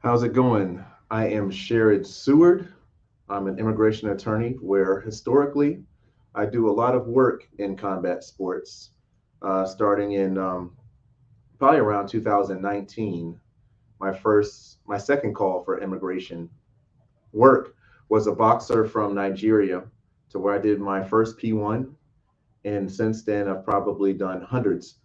How's it going? I am Sherrod Seward. I'm an immigration attorney where historically I do a lot of work in combat sports, starting in probably around 2019. My second call for immigration work was a boxer from Nigeria to where I did my first P1. And since then, I've probably done hundreds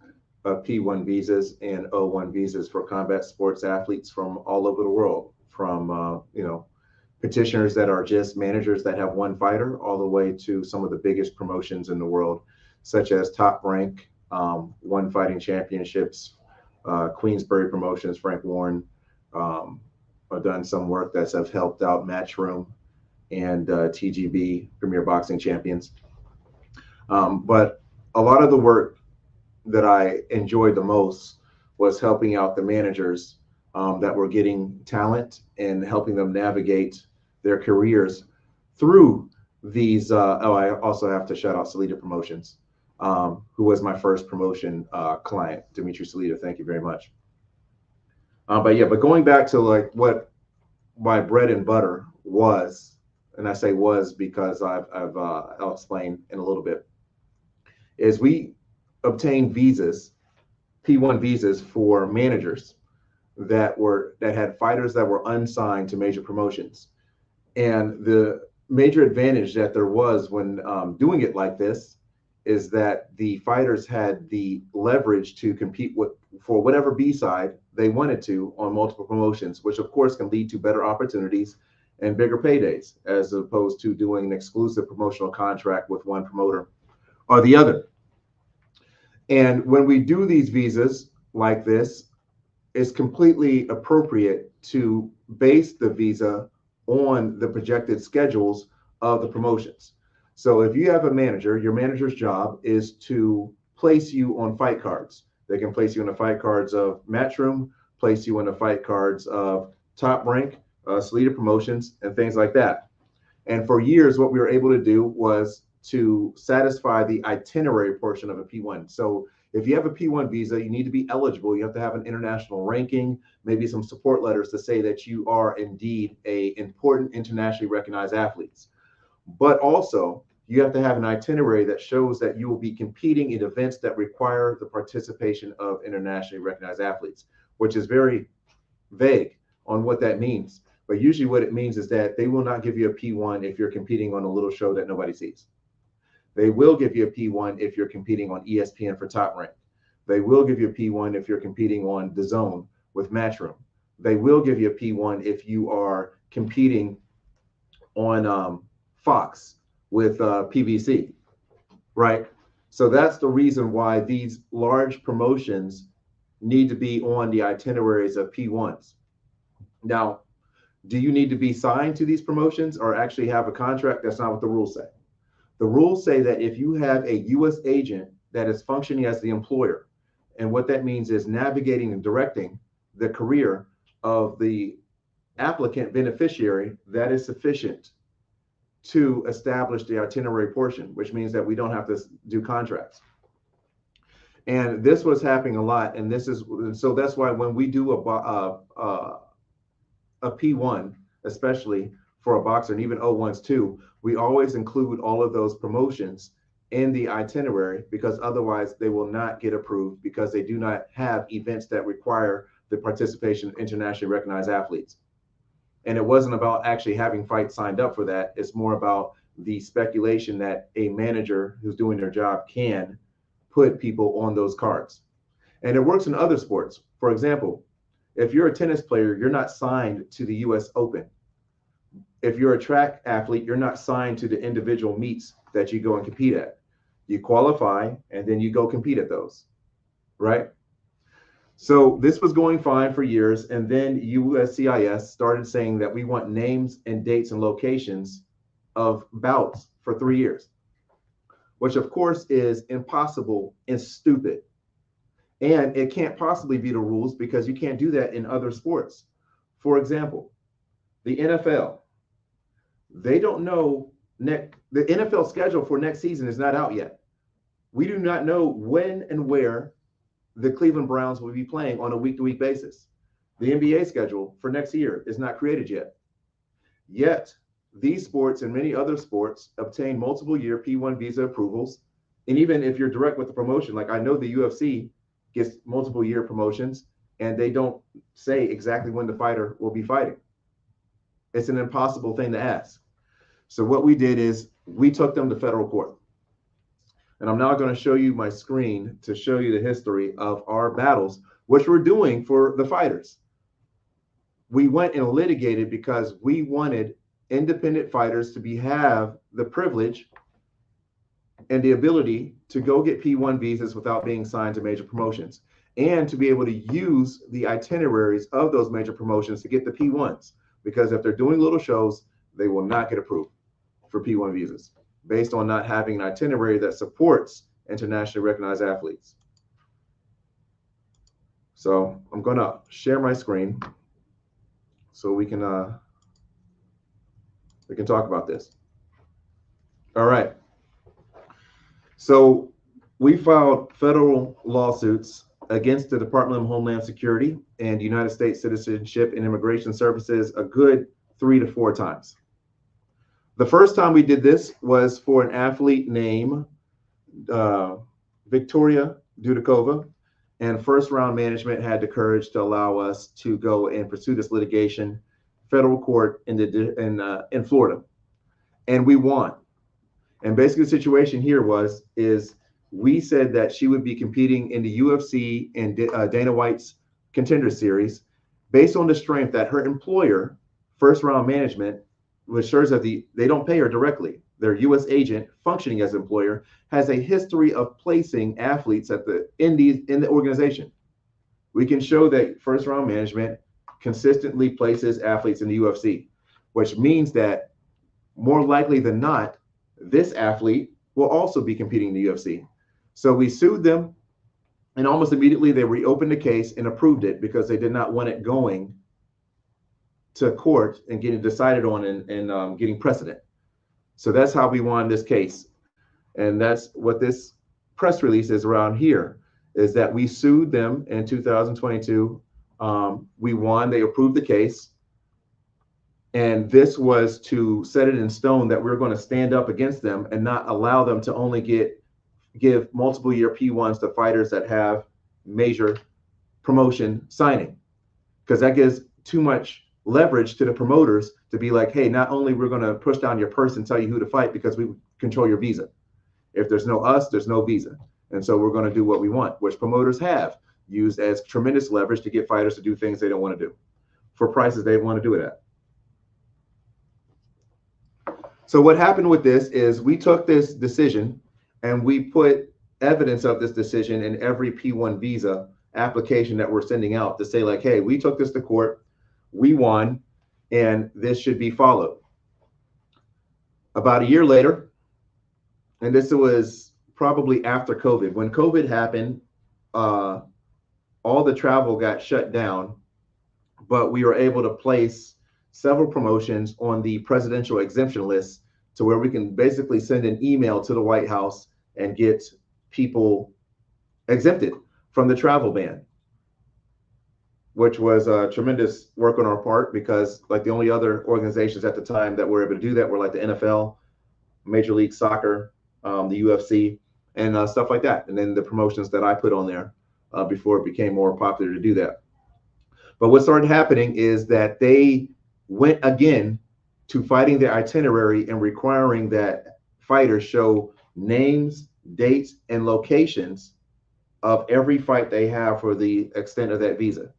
of P1 visas and O1 visas for combat sports athletes from all over the world, from petitioners that are just managers that have one fighter, all the way to some of the biggest promotions in the world, such as Top Rank, One Fighting Championships, Queensberry Promotions, Frank Warren. Um, I've done some work that's have helped out Matchroom and TGB, Premier Boxing Champions. But a lot of the work that I enjoyed the most was helping out the managers that were getting talent and helping them navigate their careers through these. I also have to shout out Salita Promotions, who was my first promotion client, Dimitri Salita. Thank you very much. But going back to like what my bread and butter was, and I say was because I'll explain in a little bit, is we obtained visas, P1 visas for managers that had fighters that were unsigned to major promotions. And the major advantage that there was when doing it like this is that the fighters had the leverage to compete for whatever B side they wanted to on multiple promotions, which of course can lead to better opportunities and bigger paydays, as opposed to doing an exclusive promotional contract with one promoter or the other. And when we do these visas like this, it's completely appropriate to base the visa on the projected schedules of the promotions. So if you have a manager, your manager's job is to place you on fight cards. They can place you on the fight cards of Matchroom, place you on the fight cards of Top Rank, Salita Promotions, and things like that. And for years, what we were able to do was to satisfy the itinerary portion of a P1. So if you have a P1 visa, you need to be eligible. You have to have an international ranking, maybe some support letters to say that you are indeed a important internationally recognized athlete. But also, you have to have an itinerary that shows that you will be competing in events that require the participation of internationally recognized athletes, which is very vague on what that means. But usually what it means is that they will not give you a P1 if you're competing on a little show that nobody sees. They will give you a P1 if you're competing on ESPN for Top Rank. They will give you a P1 if you're competing on The Zone with Matchroom. They will give you a P1 if you are competing on Fox with PBC, right? So that's the reason why these large promotions need to be on the itineraries of P1s. Now, do you need to be signed to these promotions or actually have a contract? That's not what the rules say. The rules say that if you have a U.S. agent that is functioning as the employer, and what that means is navigating and directing the career of the applicant beneficiary, that is sufficient to establish the itinerary portion, which means that we don't have to do contracts. And this was happening a lot, and so that's why when we do a P1, especially for a boxer, and even O1s too, we always include all of those promotions in the itinerary, because otherwise they will not get approved because they do not have events that require the participation of internationally recognized athletes. And it wasn't about actually having fights signed up for that. It's more about the speculation that a manager who's doing their job can put people on those cards. And it works in other sports. For example, if you're a tennis player, you're not signed to the US Open. If you're a track athlete, you're not signed to the individual meets that you go and compete at. You qualify and then you go compete at those, right? So this was going fine for years, and then USCIS started saying that we want names and dates and locations of bouts for 3 years, which of course is impossible and stupid. And it can't possibly be the rules because you can't do that in other sports. For example, the NFL, they don't know the NFL schedule for next season is not out yet. We do not know when and where the Cleveland Browns will be playing on a week-to-week basis. The NBA schedule for next year is not created yet. Yet, these sports and many other sports obtain multiple year P1 visa approvals. And even if you're direct with the promotion, like I know the UFC gets multiple year promotions and they don't say exactly when the fighter will be fighting. It's an impossible thing to ask. So what we did is we took them to federal court. And I'm now going to show you my screen to show you the history of our battles, which we're doing for the fighters. We went and litigated because we wanted independent fighters to have the privilege and the ability to go get P1 visas without being signed to major promotions, and to be able to use the itineraries of those major promotions to get the P1s. Because if they're doing little shows, they will not get approved for P1 visas based on not having an itinerary that supports internationally recognized athletes. So I'm going to share my screen so we can talk about this. All right. So we filed federal lawsuits against the Department of Homeland Security and United States Citizenship and Immigration Services a good 3 to 4 times. The first time we did this was for an athlete named Victoria Dudakova, and First Round Management had the courage to allow us to go and pursue this litigation, federal court in Florida, and we won. And basically the situation here is we said that she would be competing in the UFC and Dana White's Contender Series based on the strength that her employer, First Round Management, which shows that they don't pay her directly. Their U.S. agent, functioning as employer, has a history of placing athletes in the organization. We can show that First Round Management consistently places athletes in the UFC, which means that more likely than not, this athlete will also be competing in the UFC. So we sued them, and almost immediately they reopened the case and approved it because they did not want it going to court and getting decided on and getting precedent. So that's how we won this case. And that's what this press release is around here, is that we sued them in 2022. We won, they approved the case. And this was to set it in stone that we're going to stand up against them and not allow them to only give multiple year P1s to fighters that have major promotion signing, because that gives too much leverage to the promoters to be like, hey, not only we're going to push down your purse and tell you who to fight because we control your visa. If there's no us, there's no visa. And so we're going to do what we want, which promoters have used as tremendous leverage to get fighters to do things they don't want to do for prices they want to do it at. So what happened with this is we took this decision and we put evidence of this decision in every P1 visa application that we're sending out to say like, hey, we took this to court, we won, and this should be followed. About a year later, and this was probably after COVID, when COVID happened, all the travel got shut down, but we were able to place several promotions on the presidential exemption list to where we can basically send an email to the White House and get people exempted from the travel ban, which was tremendous work on our part because like the only other organizations at the time that were able to do that were like the NFL, Major League Soccer, the UFC, and stuff like that. And then the promotions that I put on there before it became more popular to do that. But what started happening is that they went again to fighting their itinerary and requiring that fighters show names, dates, and locations of every fight they have for the extent of that visa.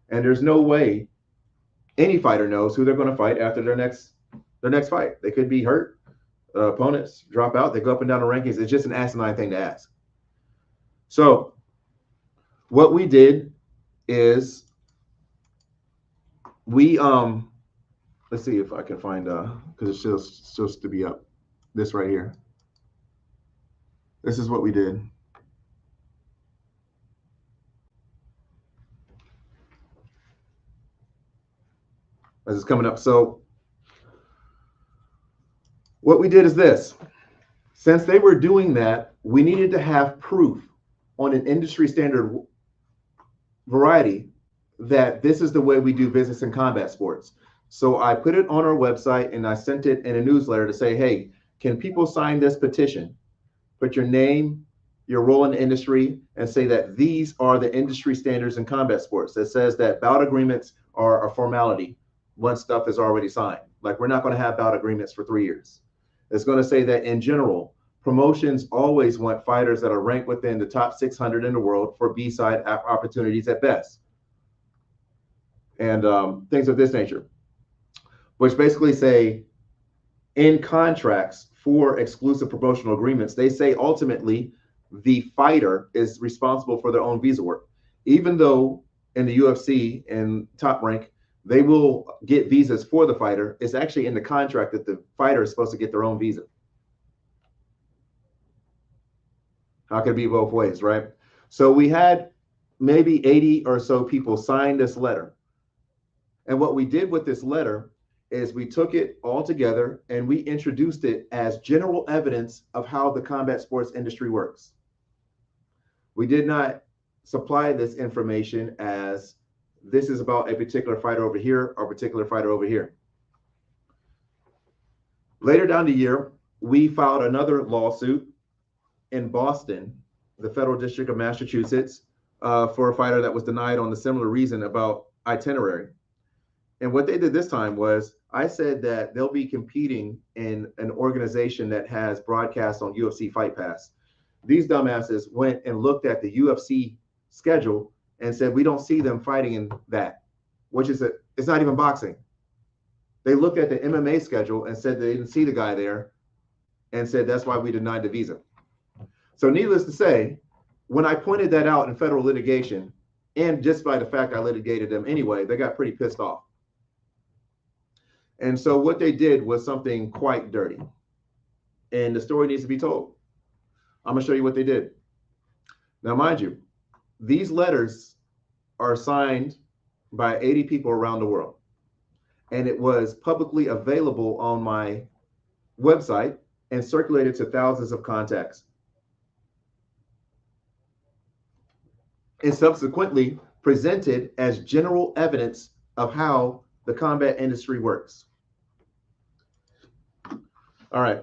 And there's no way any fighter knows who they're going to fight after their next fight. They could be hurt, opponents drop out, they go up and down the rankings. It's just an asinine thing to ask. So what we did is we let's see if I can find because it's supposed to be up, this right here. This is what we did. As it's coming up. So what we did is this. Since they were doing that, we needed to have proof on an industry standard variety that this is the way we do business in combat sports. So I put it on our website and I sent it in a newsletter to say, hey, can people sign this petition? Put your name, your role in the industry, and say that these are the industry standards in combat sports. That says that bout agreements are a formality once stuff is already signed. Like, we're not going to have bout agreements for 3 years. It's going to say that in general, promotions always want fighters that are ranked within the top 600 in the world for B-side opportunities at best, and things of this nature, which basically say in contracts for exclusive promotional agreements, they say ultimately the fighter is responsible for their own visa work. Even though in the UFC and Top Rank, they will get visas for the fighter, it's actually in the contract that the fighter is supposed to get their own visa. How can it be both ways, right? So we had maybe 80 or so people sign this letter. And what we did with this letter is we took it all together and we introduced it as general evidence of how the combat sports industry works. We did not supply this information as this is about a particular fighter over here or a particular fighter over here. Later down the year, we filed another lawsuit in Boston, the Federal District of Massachusetts, for a fighter that was denied on the similar reason about itinerary. And what they did this time was I said that they'll be competing in an organization that has broadcast on UFC Fight Pass. These dumbasses went and looked at the UFC schedule and said, we don't see them fighting in that, which is it's not even boxing. They looked at the MMA schedule and said they didn't see the guy there and said that's why we denied the visa. So needless to say, when I pointed that out in federal litigation, and just by the fact I litigated them anyway, they got pretty pissed off. And so what they did was something quite dirty. And the story needs to be told. I'm going to show you what they did. Now, mind you, these letters are signed by 80 people around the world. And it was publicly available on my website and circulated to thousands of contacts. And subsequently presented as general evidence of how the combat industry works. All right.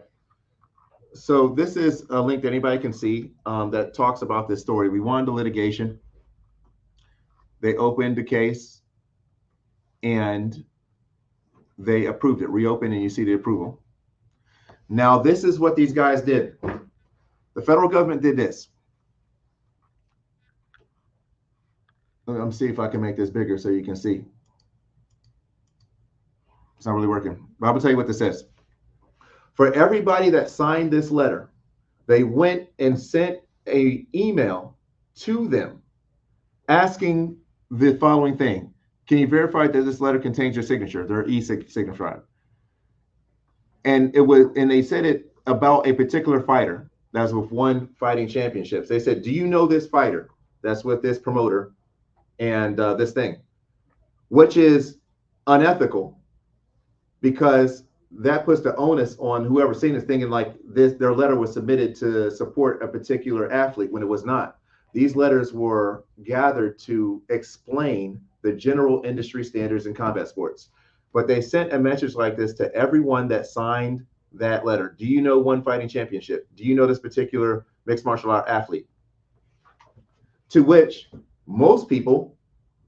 So this is a link that anybody can see that talks about this story. We won the litigation. They opened the case and they approved it, reopened, and you see the approval. Now, this is what these guys did. The federal government did this. Let me see if I can make this bigger so you can see. It's not really working. But I'm going to tell you what this says. For everybody that signed this letter, they went and sent an email to them asking the following thing. Can you verify that this letter contains your signature, their e-signature? And they said it about a particular fighter that's with One Fighting Championships. They said, do you know this fighter that's with this promoter and this thing? Which is unethical, because that puts the onus on whoever's seen this, thinking like their letter was submitted to support a particular athlete when it was not. These letters were gathered to explain the general industry standards in combat sports. But they sent a message like this to everyone that signed that letter. Do you know One Fighting Championship? Do you know this particular mixed martial art athlete? To which most people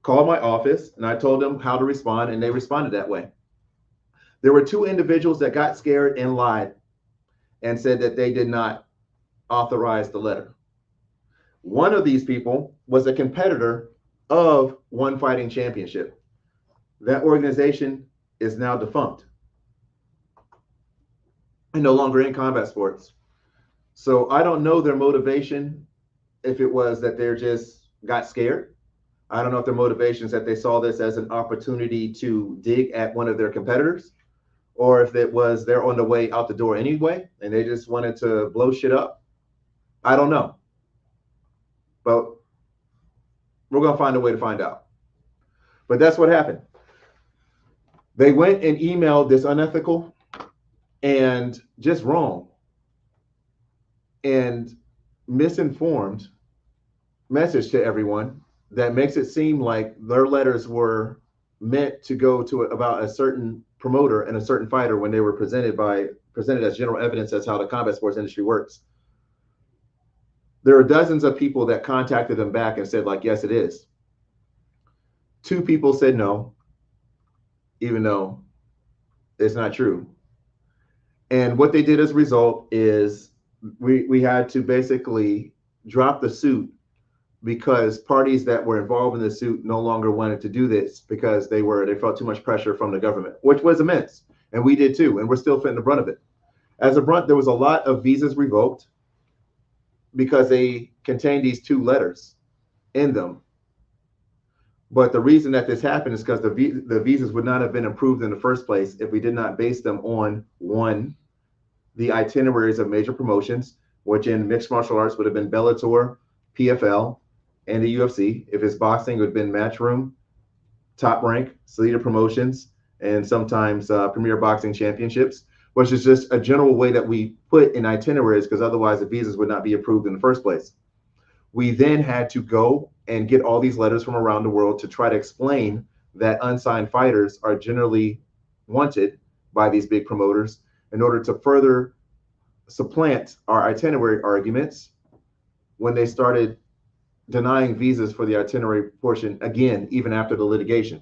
called my office and I told them how to respond, and they responded that way. There were 2 individuals that got scared and lied and said that they did not authorize the letter. One of these people was a competitor of One Fighting Championship. That organization is now defunct and no longer in combat sports. So I don't know their motivation, if it was that they just got scared. I don't know if their motivation is that they saw this as an opportunity to dig at one of their competitors, or if it was they're on the way out the door anyway and they just wanted to blow shit up. I don't know. But we're going to find a way to find out. But that's what happened. They went and emailed this unethical and just wrong and misinformed message to everyone that makes it seem like their letters were meant to go to about a certain promoter and a certain fighter when they were presented as general evidence as how the combat sports industry works. There are dozens of people that contacted them back and said, like, yes, it is. 2 people said no, even though it's not true. And what they did as a result is we had to basically drop the suit because parties that were involved in the suit no longer wanted to do this because they felt too much pressure from the government, which was immense. And we did too, and we're still feeling the brunt of it. As a brunt, there was a lot of visas revoked because they contained these 2 letters in them. But the reason that this happened is because the visas would not have been approved in the first place if we did not base them on, 1, the itineraries of major promotions, which in mixed martial arts would have been Bellator, PFL, and the UFC. If it's boxing, it would have been Matchroom, Top Rank, Salida Promotions, and sometimes Premier Boxing Championships, which is just a general way that we put in itineraries because otherwise the visas would not be approved in the first place. We then had to go and get all these letters from around the world to try to explain that unsigned fighters are generally wanted by these big promoters in order to further supplant our itinerary arguments when they started denying visas for the itinerary portion again, even after the litigation.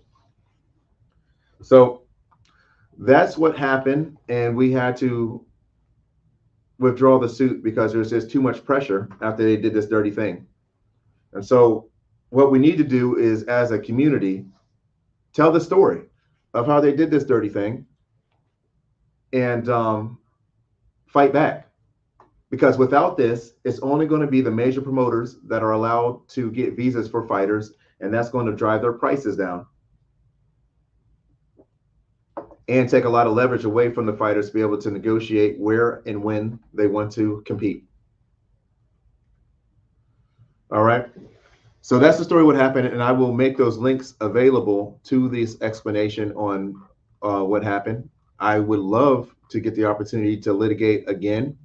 So that's what happened, and we had to withdraw the suit because there was just too much pressure after they did this dirty thing. And so what we need to do is, as a community, tell the story of how they did this dirty thing and fight back. Because without this, it's only going to be the major promoters that are allowed to get visas for fighters, and that's going to drive their prices down and take a lot of leverage away from the fighters to be able to negotiate where and when they want to compete. All right. So that's the story what happened, and I will make those links available to this explanation on what happened. I would love to get the opportunity to litigate again.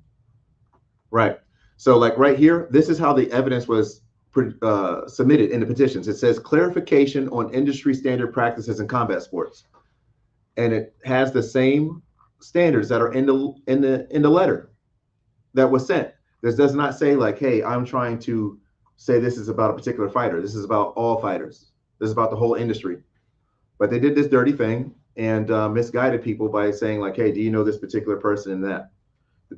Right. So like right here, this is how the evidence was submitted in the petitions. It says clarification on industry standard practices in combat sports. And it has the same standards that are in the letter that was sent. This does not say like, hey, I'm trying to say this is about a particular fighter. This is about all fighters. This is about the whole industry. But they did this dirty thing and misguided people by saying like, hey, do you know this particular person in that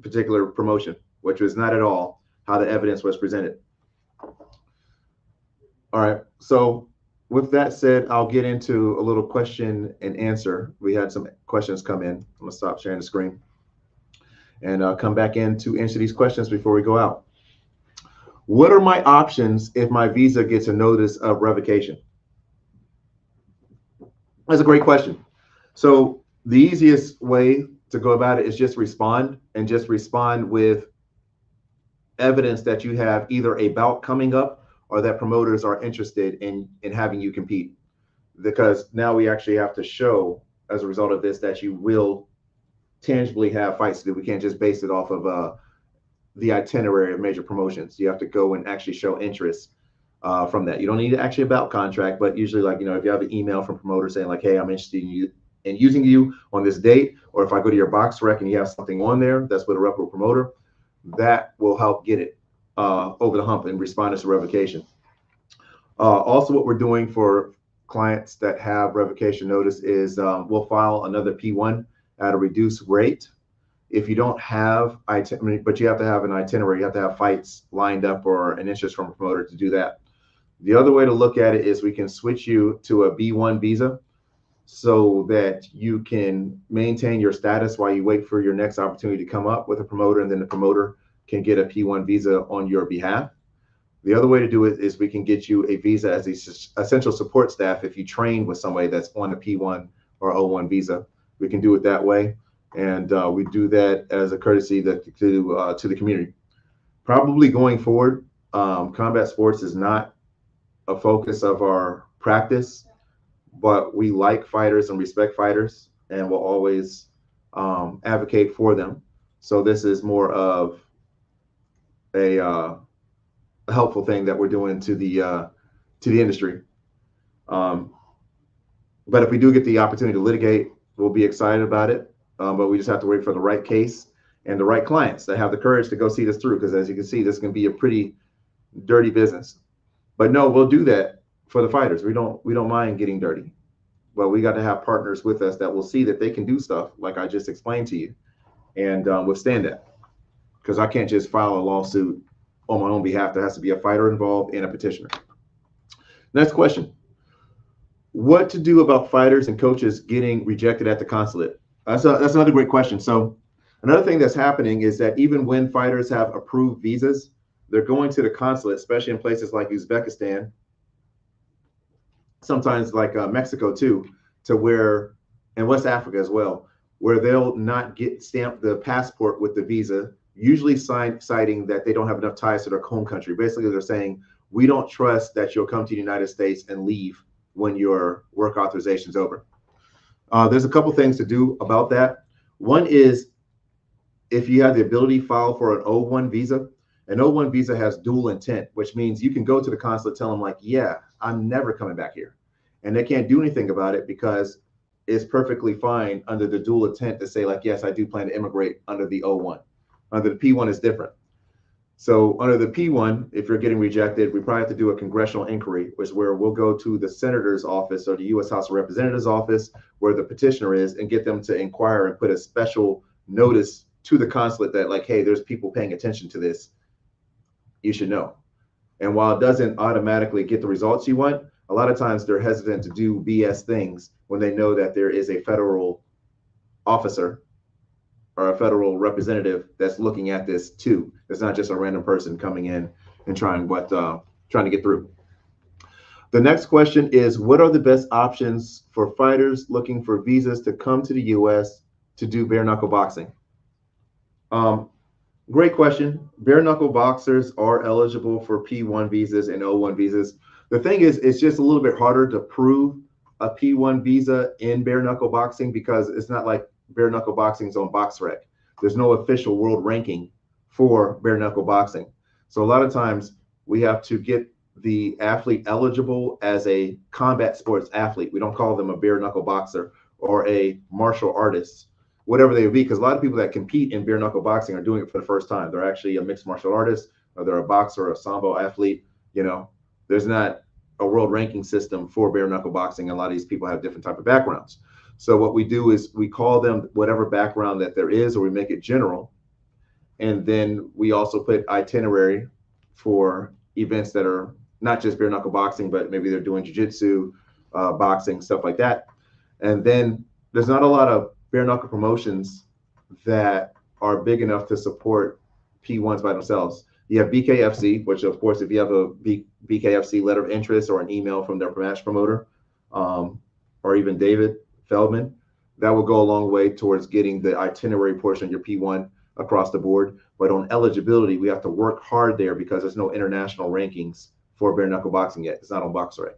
particular promotion, which was not at all how the evidence was presented. All right. So with that said, I'll get into a little question and answer. We had some questions come in. I'm going to stop sharing the screen and come back in to answer these questions before we go out. What are my options if my visa gets a notice of revocation? That's a great question. So the easiest way to go about it is just respond with evidence that you have either a bout coming up or that promoters are interested in having you compete. Because now we actually have to show as a result of this that you will tangibly have fights to do. We can't just base it off of the itinerary of major promotions. You have to go and actually show interest from that. You don't need actually a bout contract, but usually like, if you have an email from promoters saying like, hey, I'm interested in you and using you on this date, or if I go to your box rec and you have something on there that's with a reputable promoter, that will help get it over the hump and respond to revocation. Also, what we're doing for clients that have revocation notice is we'll file another P1 at a reduced rate. If you don't have but you have to have an itinerary, you have to have fights lined up or an interest from a promoter to do that. The other way to look at it is we can switch you to a B1 visa so that you can maintain your status while you wait for your next opportunity to come up with a promoter, and then the promoter can get a P1 visa on your behalf. The other way to do it is we can get you a visa as a essential support staff if you train with somebody that's on a P1 or O1 visa. We can do it that way, and we do that as a courtesy to the community. Probably going forward, combat sports is not a focus of our practice, but we like fighters and respect fighters and will always advocate for them. So this is more of a helpful thing that we're doing to the to the industry. But if we do get the opportunity to litigate, we'll be excited about it. But we just have to wait for the right case and the right clients that have the courage to go see this through. Because as you can see, this can be a pretty dirty business. But no, we'll do that for the fighters. We don't mind getting dirty. But we got to have partners with us that will see that they can do stuff like I just explained to you and withstand that. Because I can't just file a lawsuit on my own behalf. There has to be a fighter involved and a petitioner. Next question. What to do about fighters and coaches getting rejected at the consulate? That's another great question. So another thing that's happening is that even when fighters have approved visas, they're going to the consulate, especially in places like Uzbekistan, sometimes like Mexico too, to where, and West Africa as well, where they'll not get stamped the passport with the visa, usually citing that they don't have enough ties to their home country. Basically, they're saying, we don't trust that you'll come to the United States and leave when your work authorization is over. There's a couple things to do about that. One is, if you have the ability to file for an O1 visa, an O1 visa has dual intent, which means you can go to the consulate, tell them like, yeah, I'm never coming back here. And they can't do anything about it because it's perfectly fine under the dual intent to say like, yes, I do plan to immigrate under the O1. Under the P1 is different. So under the P1, if you're getting rejected, we probably have to do a congressional inquiry, which is where we'll go to the senator's office or the U.S. House of Representatives office where the petitioner is and get them to inquire and put a special notice to the consulate that like, hey, there's people paying attention to this. You should know. And while it doesn't automatically get the results you want, a lot of times they're hesitant to do BS things when they know that there is a federal officer or a federal representative that's looking at this too. It's not just a random person coming in and trying to get through. The next question is, what are the best options for fighters looking for visas to come to the U.S. to do bare knuckle boxing? Great question. Bare knuckle boxers are eligible for P1 visas and O1 visas. The thing is, it's just a little bit harder to prove a P1 visa in bare knuckle boxing because it's not like bare knuckle boxing's on BoxRec. There's no official world ranking for bare knuckle boxing. So a lot of times we have to get the athlete eligible as a combat sports athlete. We don't call them a bare knuckle boxer or a martial artist, whatever they would be, because a lot of people that compete in bare knuckle boxing are doing it for the first time. They're actually a mixed martial artist, or they're a boxer or a sambo athlete. You know, there's not a world ranking system for bare knuckle boxing. A lot of these people have different type of backgrounds. So what we do is we call them whatever background that there is, or we make it general. And then we also put itinerary for events that are not just bare knuckle boxing, but maybe they're doing jiu-jitsu, boxing, stuff like that. And then there's not a lot of bare knuckle promotions that are big enough to support P1s by themselves. You have BKFC, which of course, if you have a BKFC letter of interest or an email from their match promoter, or even David Feldman, that will go a long way towards getting the itinerary portion of your P1 across the board. But on eligibility, we have to work hard there because there's no international rankings for bare knuckle boxing yet. It's not on BoxRec.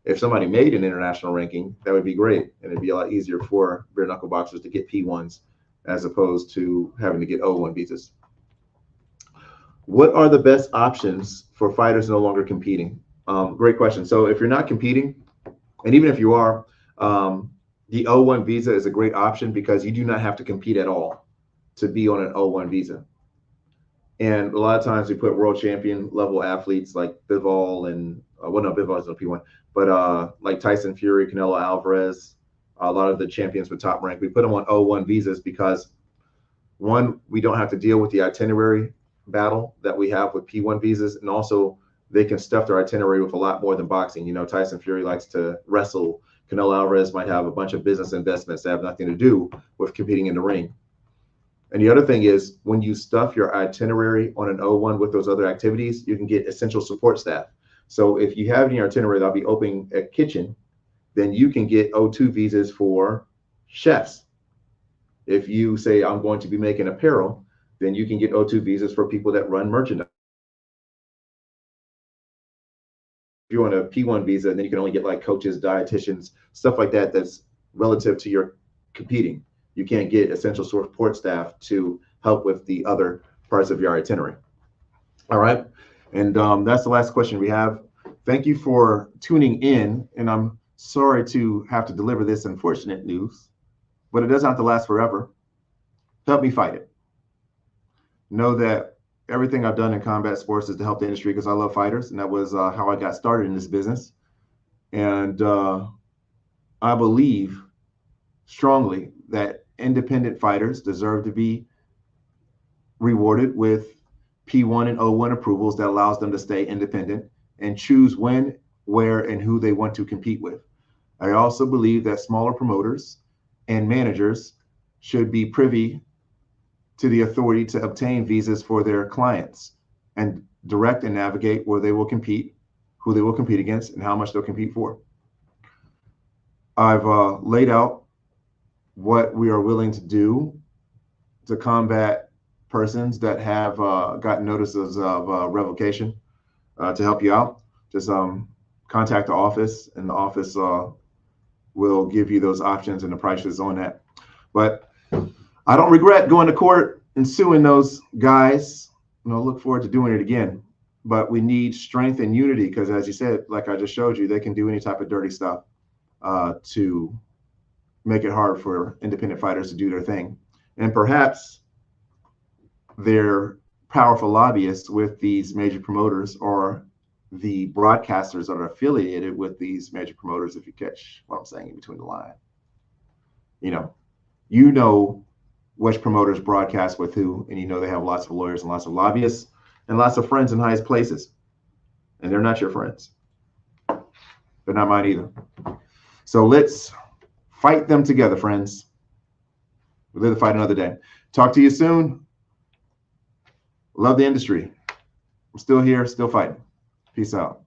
If somebody made an international ranking, that would be great. And it'd be a lot easier for bare knuckle boxers to get P1s as opposed to having to get O1 visas. What are the best options for fighters no longer competing? Great question. So if you're not competing, and even if you are, the O1 visa is a great option because you do not have to compete at all to be on an O1 visa. And a lot of times we put world champion level athletes like Bivol and, well, no, Bivol is no P1, but like Tyson Fury, Canelo Alvarez, a lot of the champions with top rank, we put them on O1 visas because, one, we don't have to deal with the itinerary battle that we have with P1 visas, and also they can stuff their itinerary with a lot more than boxing. You know, Tyson Fury likes to wrestle. Canelo Alvarez might have a bunch of business investments that have nothing to do with competing in the ring. And the other thing is, when you stuff your itinerary on an O1 with those other activities, you can get essential support staff. So if you have in your itinerary that'll be opening a kitchen, then you can get O2 visas for chefs. If you say, I'm going to be making apparel, then you can get O2 visas for people that run merchandise. If you're on a P1 visa, then you can only get like coaches, dietitians, stuff like that that's relative to your competing. You can't get essential support staff to help with the other parts of your itinerary. All right. And that's the last question we have. Thank you for tuning in, and I'm sorry to have to deliver this unfortunate news, but it doesn't have to last forever. Help me fight it. Know that everything I've done in combat sports is to help the industry because I love fighters, and that was how I got started in this business. And I believe strongly that independent fighters deserve to be rewarded with P1 and O1 approvals that allows them to stay independent and choose when, where, and who they want to compete with. I also believe that smaller promoters and managers should be privy to the authority to obtain visas for their clients and direct and navigate where they will compete, who they will compete against, and how much they'll compete for. I've laid out what we are willing to do to combat persons that have gotten notices of revocation to help you out. Just contact the office, and the office will give you those options and the prices on that. But I don't regret going to court and suing those guys. Look forward to doing it again. But we need strength and unity because, as you said, like I just showed you, they can do any type of dirty stuff to make it hard for independent fighters to do their thing. And perhaps they're powerful lobbyists with these major promoters or the broadcasters that are affiliated with these major promoters, if you catch what I'm saying in between the line. You know which promoters broadcast with who, and they have lots of lawyers and lots of lobbyists and lots of friends in highest places. And they're not your friends. They're not mine either. So let's fight them together, friends. We'll live to fight another day. Talk to you soon. Love the industry. I'm still here, still fighting. Peace out.